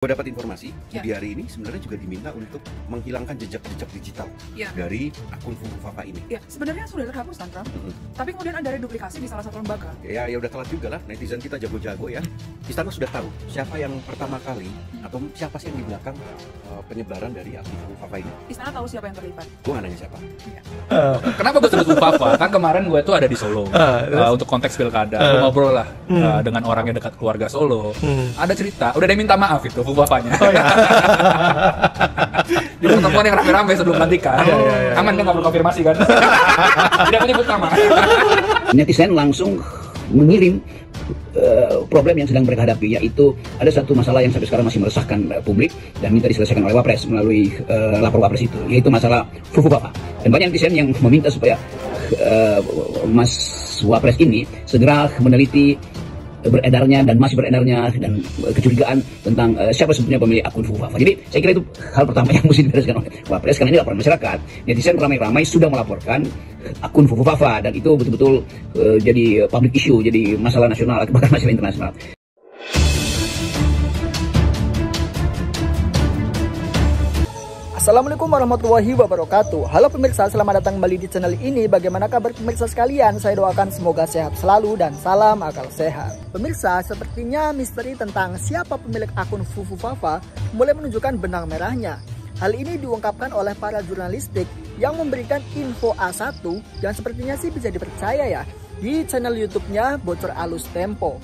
Gue dapat informasi di hari ini sebenarnya juga diminta untuk menghilangkan jejak-jejak digital dari akun Fufu Fafa ini. Ya, sebenarnya sudah terhapus kan, Pram? Tapi kemudian ada reduplikasi di salah satu lembaga. Ya udah telat juga lah, netizen kita jago-jago ya. Istana sudah tahu siapa yang pertama kali atau siapa sih yang di belakang penyebaran dari akun Fufu Fafa ini. Istana tahu siapa yang terlibat. Gue nggak nanya siapa. Kenapa gue sebut Fufu Fafa? Kan kemarin gue tuh ada di Solo untuk konteks pilkada. Gue ngobrol lah dengan orang yang dekat keluarga Solo. Ada cerita, udah ada yang minta maaf itu Fufu Fafanya. Oh, iya. Di pertemuan yang rame-rame sebelum pelantikan. Aman kan, nggak perlu konfirmasi kan? Tidak menyebut nama. Netizen langsung mengirim problem yang sedang mereka hadapi, yaitu ada satu masalah yang sampai sekarang masih meresahkan publik dan minta diselesaikan oleh Wapres melalui lapor Wapres itu, yaitu masalah Fufu Fafa. Dan banyak netizen yang meminta supaya Mas Wapres ini segera meneliti beredarnya dan masih beredarnya dan kecurigaan tentang siapa sebetulnya pemilik akun Fufu Fafa. Jadi saya kira itu hal pertama yang mesti dibereskan oleh Wapres, karena ini laporan masyarakat. Netizen ramai-ramai sudah melaporkan akun Fufu Fafa dan itu betul-betul jadi public issue, jadi masalah nasional bahkan masalah internasional. Assalamualaikum warahmatullahi wabarakatuh. Halo pemirsa, selamat datang kembali di channel ini. Bagaimana kabar pemirsa sekalian? Saya doakan semoga sehat selalu dan salam akal sehat. Pemirsa, sepertinya misteri tentang siapa pemilik akun Fufu Fafa mulai menunjukkan benang merahnya. Hal ini diungkapkan oleh para jurnalistik yang memberikan info A1 yang sepertinya sih bisa dipercaya ya, di channel YouTube-nya Bocor Alus Tempo.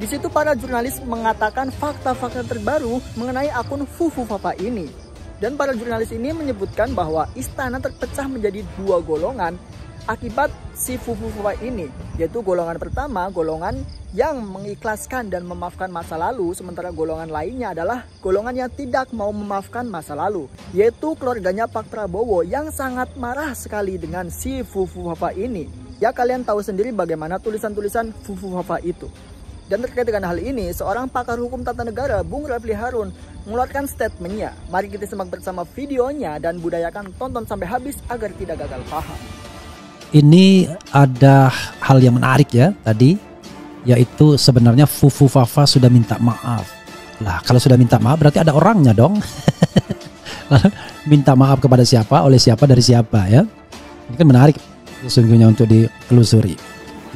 Di situ para jurnalis mengatakan fakta-fakta terbaru mengenai akun Fufu Fafa ini. Dan para jurnalis ini menyebutkan bahwa istana terpecah menjadi dua golongan akibat si Fufu Fafa ini, yaitu golongan pertama, golongan yang mengikhlaskan dan memaafkan masa lalu, sementara golongan lainnya adalah golongan yang tidak mau memaafkan masa lalu, yaitu keluarganya Pak Prabowo yang sangat marah sekali dengan si Fufu Fafa ini. Ya, kalian tahu sendiri bagaimana tulisan-tulisan Fufu Fafa itu. Dan terkait dengan hal ini, seorang pakar hukum tata negara, Bung Refli Harun, mengeluarkan statementnya. Mari kita simak bersama videonya dan budayakan tonton sampai habis agar tidak gagal paham. Ini ada hal yang menarik ya tadi, yaitu sebenarnya Fufu Fafa sudah minta maaf. Lah, kalau sudah minta maaf berarti ada orangnya dong. Minta maaf kepada siapa, oleh siapa, dari siapa ya. Ini kan menarik sesungguhnya untuk ditelusuri.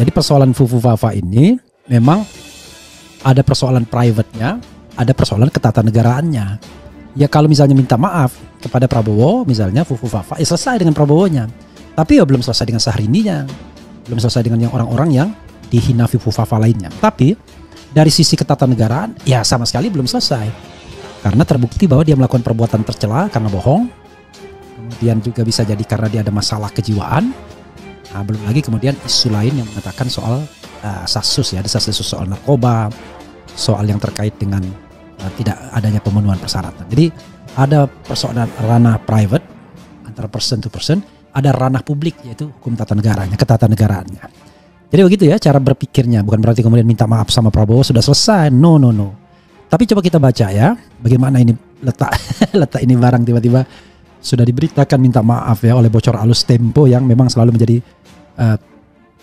Jadi persoalan Fufu Fafa ini memang ada persoalan private-nya, ada persoalan ketatanegaraannya. Ya kalau misalnya minta maaf kepada Prabowo, misalnya Fufu Fafa, ya selesai dengan Prabowo-nya. Tapi ya belum selesai dengan Syahrini-nya, belum selesai dengan yang orang-orang yang dihina Fufu Fafa lainnya. Tapi dari sisi ketatanegaraan, ya sama sekali belum selesai. Karena terbukti bahwa dia melakukan perbuatan tercela karena bohong. Kemudian juga bisa jadi karena dia ada masalah kejiwaan. Nah, belum lagi kemudian isu lain yang mengatakan soal sasus ya, ada sasus soal narkoba, soal yang terkait dengan tidak adanya pemenuhan persyaratan. Jadi ada persoalan ranah private antara person to person, ada ranah publik yaitu hukum tata negaranya, ketatanegaraannya. Jadi begitu ya cara berpikirnya, bukan berarti kemudian minta maaf sama Prabowo sudah selesai. No. Tapi coba kita baca ya, bagaimana ini letak ini barang tiba-tiba sudah diberitakan minta maaf ya oleh Bocor Alus Tempo yang memang selalu menjadi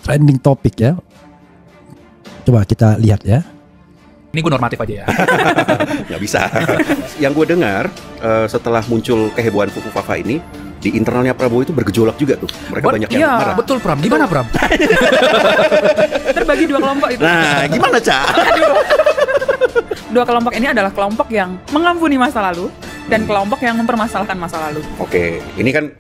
trending topik ya. Coba kita lihat ya. Ini gue normatif aja ya. Nggak bisa. Yang gue dengar setelah muncul kehebohan Fufu Fafa ini, di internalnya Prabowo itu bergejolak juga tuh. Mereka banyak yang marah. Betul Pram. Gimana Pram? Terbagi dua kelompok itu. Nah, gimana Cak? Dua kelompok ini adalah kelompok yang mengampuni masa lalu dan kelompok yang mempermasalahkan masa lalu. Oke, ini kan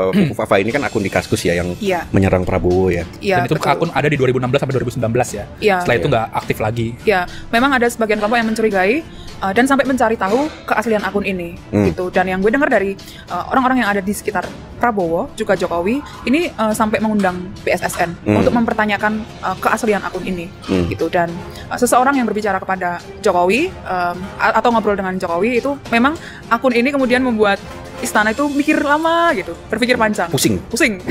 Fufu Fafa ini kan akun di Kaskus ya yang menyerang Prabowo ya. Iya, dan itu betul. Akun ada di 2016 sampai 2019 ya. Iya. Setelah itu nggak aktif lagi. Iya, memang ada sebagian kelompok yang mencurigai dan sampai mencari tahu keaslian akun ini gitu. Dan yang gue dengar dari orang-orang yang ada di sekitar Prabowo juga Jokowi ini sampai mengundang BSSN untuk mempertanyakan keaslian akun ini gitu. Dan seseorang yang berbicara kepada Jokowi atau ngobrol dengan Jokowi itu memang akun ini kemudian membuat istana itu mikir lama gitu, berpikir panjang. Pusing pusing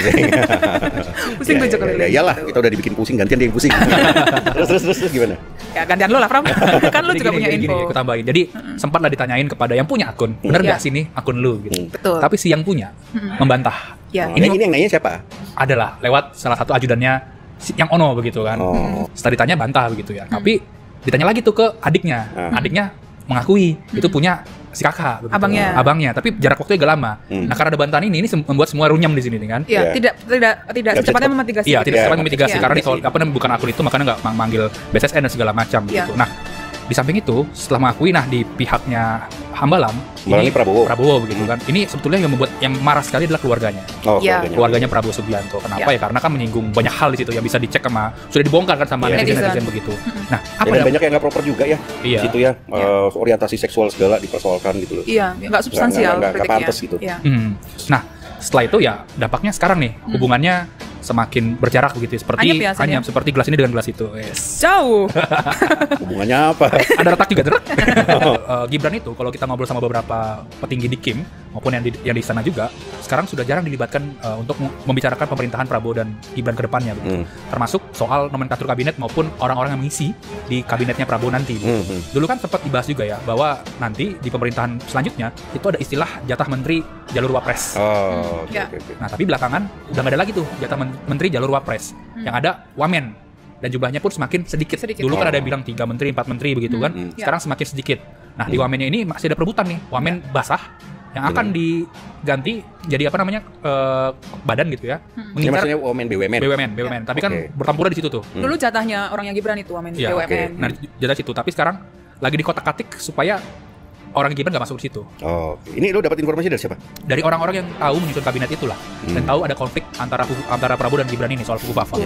tujuh keliling. Ya iyalah, kita udah dibikin pusing, gantian dia yang pusing. terus gimana? Ya gantian lo lah Pram. Kan lo juga punya info. Gini, aku tambahin. Jadi sempatlah ditanyain kepada yang punya akun, bener gak sih nih akun lu gitu. Betul. Tapi si yang punya membantah. Ya. Ini yang nanya siapa? Adalah lewat salah satu ajudannya yang Ono begitu kan. Setelah ditanya bantah begitu ya. Tapi ditanya lagi tuh ke adiknya. Adiknya mengakui itu punya si kakak, begitu. Abangnya, tapi jarak waktunya agak lama. Nah, karena ada bantahan ini membuat semua runyam di sini kan? Iya, tidak secepatnya memitigasi. Iya, tidak secepatnya memitigasi karena bukan akun itu makanya nggak manggil BSSN dan segala macam gitu. Nah, di samping itu setelah mengakui, nah di pihaknya Hambalam ini Prabowo begitu kan. Ini sebetulnya yang marah sekali adalah keluarganya. Keluarganya Prabowo Subianto. Kenapa ya? Karena kan menyinggung banyak hal di situ yang bisa dicek sudah dibongkar kan sama netizen begitu. Nah, dan banyak yang nggak proper juga ya. Di situ ya, orientasi seksual segala dipersoalkan gitu loh. Iya, nggak substansial, nggak pantas gitu. Nah, setelah itu ya dampaknya sekarang nih hubungannya semakin berjarak begitu seperti seperti gelas ini dengan gelas itu. Jauh. Hubungannya apa? Ada retak juga tuh. Gibran itu kalau kita ngobrol sama beberapa petinggi di Kim maupun yang di istana juga, sekarang sudah jarang dilibatkan untuk membicarakan pemerintahan Prabowo dan Gibran ke depannya begitu. Termasuk soal nomenklatur kabinet maupun orang-orang yang mengisi di kabinetnya Prabowo nanti. Dulu kan sempat dibahas juga ya bahwa nanti di pemerintahan selanjutnya itu ada istilah jatah menteri jalur wapres. Nah, tapi belakangan udah nggak ada lagi tuh jatah menteri jalur wapres. Yang ada wamen, dan jumlahnya pun semakin sedikit. Dulu kan ada yang bilang 3 menteri, 4 menteri begitu kan. Sekarang semakin sedikit. Nah, di wamennya ini masih ada perebutan nih, wamen basah yang akan diganti jadi apa namanya badan gitu ya. Mengincar wamen BUMN. Tapi kan bertampurnya di situ tuh. Dulu jatahnya orangnya Gibran itu wamen BUMN. Nah, jatah situ, tapi sekarang lagi dikotak-katik supaya orang Gibran nggak masuk di situ. Ini lo dapat informasi dari siapa? Dari orang-orang yang tahu menyusun kabinet itulah, dan tahu ada konflik antara Prabowo dan Gibran ini soal Fufu-Fafa.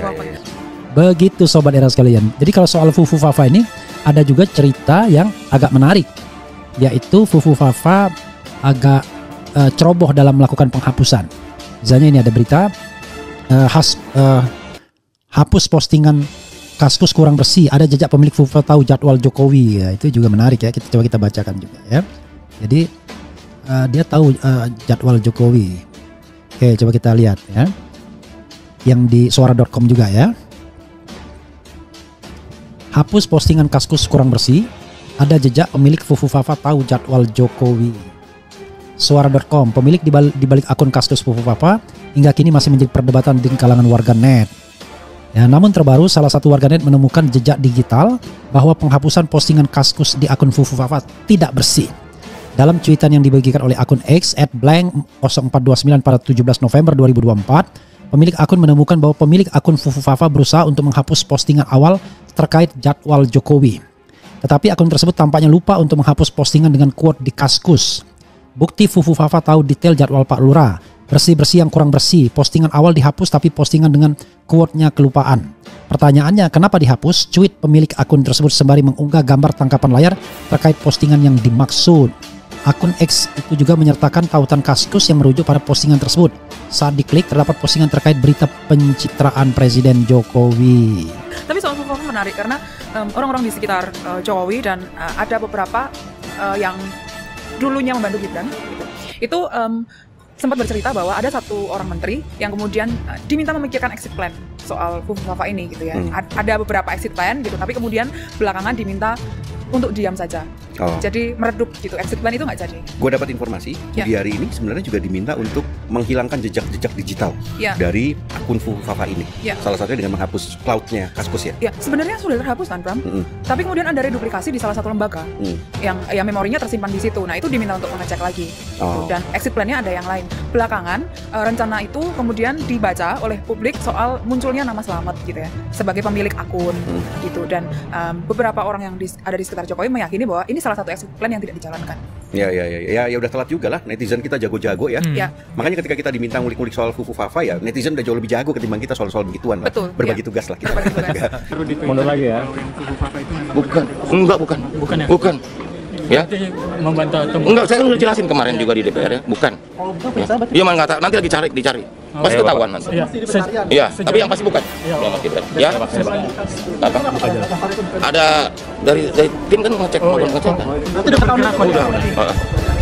Begitu sobat era sekalian. Jadi kalau soal Fufu-Fafa ini ada juga cerita yang agak menarik, yaitu Fufu-Fafa agak ceroboh dalam melakukan penghapusan. Misalnya ini ada berita hapus postingan Kaskus kurang bersih, ada jejak pemilik Fufu tahu jadwal Jokowi. Ya, itu juga menarik ya. Coba kita bacakan juga ya. Jadi dia tahu jadwal Jokowi. Oke, coba kita lihat ya. Yang di suara.com juga ya. Hapus postingan Kaskus kurang bersih, ada jejak pemilik Fufu-Fafa tahu jadwal Jokowi. Suara.com, pemilik di balik akun Kaskus Fufu-Fafa hingga kini masih menjadi perdebatan di kalangan warganet. Ya, namun terbaru salah satu warganet menemukan jejak digital bahwa penghapusan postingan Kaskus di akun Fufu-Fafa tidak bersih. Dalam cuitan yang dibagikan oleh akun X @blank0429 pada 17 November 2024, pemilik akun menemukan bahwa pemilik akun Fufu-Fafa berusaha untuk menghapus postingan awal terkait jadwal Jokowi. Tetapi akun tersebut tampaknya lupa untuk menghapus postingan dengan quote di Kaskus. Bukti Fufu-Fafa tahu detail jadwal Pak Lurah. Bersih-bersih yang kurang bersih, postingan awal dihapus tapi postingan dengan quote-nya kelupaan. Pertanyaannya, kenapa dihapus? Tweet pemilik akun tersebut sembari mengunggah gambar tangkapan layar terkait postingan yang dimaksud. Akun X itu juga menyertakan tautan Kaskus yang merujuk pada postingan tersebut. Saat diklik terdapat postingan terkait berita pencitraan Presiden Jokowi. Tapi soal Fufu-Fafa menarik karena orang-orang di sekitar Jokowi dan ada beberapa yang dulunya membantu Gibran gitu. Itu sempat bercerita bahwa ada satu orang menteri yang kemudian diminta memikirkan exit plan soal Fufu-Fafa ini gitu ya. Ada beberapa exit plan gitu, tapi kemudian belakangan diminta untuk diam saja. Jadi meredup gitu, exit plan itu nggak jadi. Gue dapat informasi di hari ini sebenarnya juga diminta untuk menghilangkan jejak-jejak digital dari akun Fufu-Fafa ini. Salah satunya dengan menghapus cloud-nya Kaskus ya. Ya, sebenarnya sudah terhapus kan, Pram. Tapi kemudian ada reduplikasi di salah satu lembaga yang memorinya tersimpan di situ. Nah, itu diminta untuk mengecek lagi. Dan exit plan-nya ada yang lain. Belakangan rencana itu kemudian dibaca oleh publik soal munculnya nama Slamet gitu ya sebagai pemilik akun gitu, dan beberapa orang yang ada di sekitar Jokowi meyakini bahwa ini salah satu exit plan yang tidak dijalankan. Ya udah telat juga lah, netizen kita jago-jago ya. Makanya ketika kita diminta ngulik-ngulik soal Fufu-Fafa ya, netizen udah jauh lebih jago ketimbang kita soal-soal begituan lah. Betul. Berbagi tugas lah kita. Mundur lagi ya. Bukan. Ya. Membantah atau enggak, saya udah jelasin kemarin juga di DPR ya, bukan. Dia malah nggak tahu, nanti lagi cari. Pasti ketahuan nanti. Iya, tapi yang pasti bukan. Ya. Apa? Ada dari tim kan ngecek kan.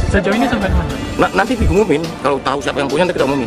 Sejauh ini sampai mana? Nanti diumumin, kalau tahu siapa yang punya nanti kita umumin.